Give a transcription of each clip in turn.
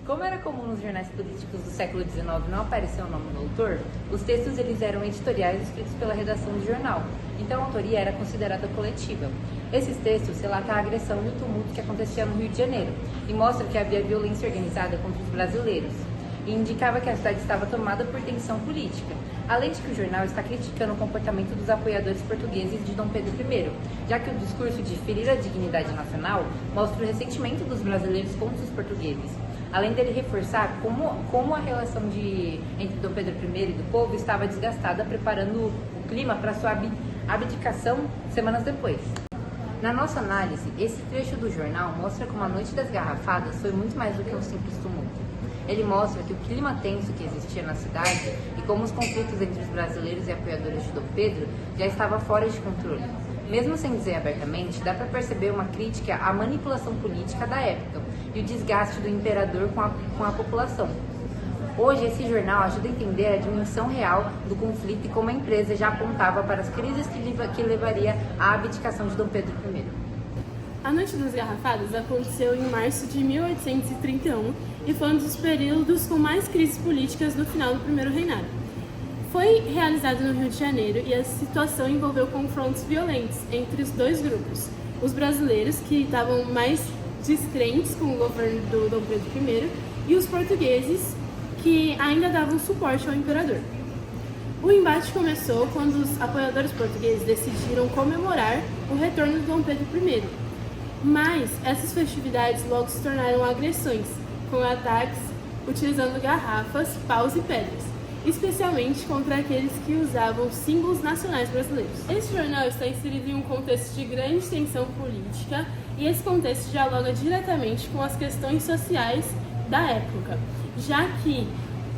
Como era comum nos jornais políticos do século XIX não aparecer o nome do autor, os textos eles eram editoriais escritos pela redação do jornal, então a autoria era considerada coletiva. Esses textos relatam a agressão e o tumulto que acontecia no Rio de Janeiro e mostram que havia violência organizada contra os brasileiros e indicava que a cidade estava tomada por tensão política. Além de que o jornal está criticando o comportamento dos apoiadores portugueses de Dom Pedro I, já que o discurso de ferir a dignidade nacional mostra o ressentimento dos brasileiros contra os portugueses, além dele reforçar como a relação entre Dom Pedro I e do povo estava desgastada, preparando o clima para sua abdicação semanas depois. Na nossa análise, esse trecho do jornal mostra como a Noite das Garrafadas foi muito mais do que um simples tumulto. Ele mostra que o clima tenso que existia na cidade e como os conflitos entre os brasileiros e apoiadores de Dom Pedro já estava fora de controle. Mesmo sem dizer abertamente, dá para perceber uma crítica à manipulação política da época e o desgaste do imperador com a população. Hoje, esse jornal ajuda a entender a dimensão real do conflito e como a empresa já apontava para as crises que levaria à abdicação de Dom Pedro I. A Noite das Garrafadas aconteceu em março de 1831 e foi um dos períodos com mais crises políticas no final do primeiro reinado. Foi realizado no Rio de Janeiro e a situação envolveu confrontos violentos entre os dois grupos. Os brasileiros, que estavam mais descrentes com o governo do Dom Pedro I, e os portugueses, que ainda davam suporte ao imperador. O embate começou quando os apoiadores portugueses decidiram comemorar o retorno de Dom Pedro I. Mas essas festividades logo se tornaram agressões, com ataques utilizando garrafas, paus e pedras, especialmente contra aqueles que usavam símbolos nacionais brasileiros. Esse jornal está inserido em um contexto de grande tensão política e esse contexto dialoga diretamente com as questões sociais da época, já que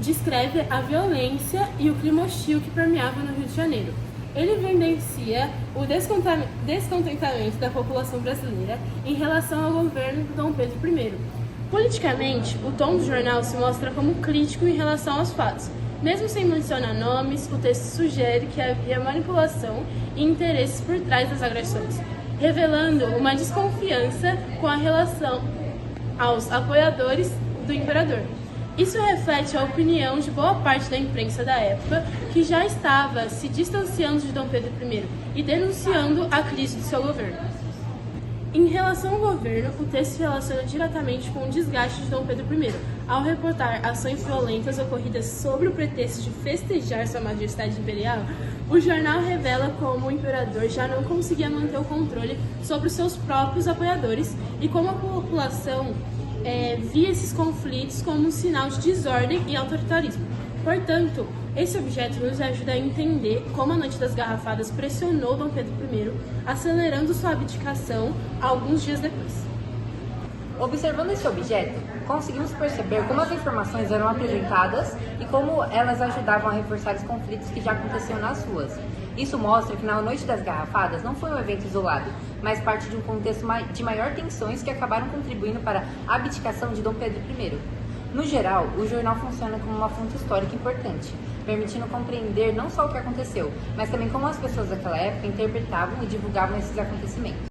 descreve a violência e o clima hostil que permeava no Rio de Janeiro. Ele evidencia o descontentamento da população brasileira em relação ao governo de Dom Pedro I. Politicamente, o tom do jornal se mostra como crítico em relação aos fatos. Mesmo sem mencionar nomes, o texto sugere que havia manipulação e interesses por trás das agressões, revelando uma desconfiança com a relação aos apoiadores do imperador. Isso reflete a opinião de boa parte da imprensa da época, que já estava se distanciando de Dom Pedro I e denunciando a crise de seu governo. Em relação ao governo, o texto se relaciona diretamente com o desgaste de Dom Pedro I, ao reportar ações violentas ocorridas sob o pretexto de festejar sua majestade imperial. O jornal revela como o imperador já não conseguia manter o controle sobre os seus próprios apoiadores e como a população via esses conflitos como um sinal de desordem e autoritarismo. Portanto, esse objeto nos ajuda a entender como a Noite das Garrafadas pressionou Dom Pedro I, acelerando sua abdicação alguns dias depois. Observando esse objeto, conseguimos perceber como as informações eram apresentadas e como elas ajudavam a reforçar os conflitos que já aconteciam nas ruas. Isso mostra que na Noite das Garrafadas não foi um evento isolado, mas parte de um contexto de maior tensões que acabaram contribuindo para a abdicação de Dom Pedro I. No geral, o jornal funciona como uma fonte histórica importante, permitindo compreender não só o que aconteceu, mas também como as pessoas daquela época interpretavam e divulgavam esses acontecimentos.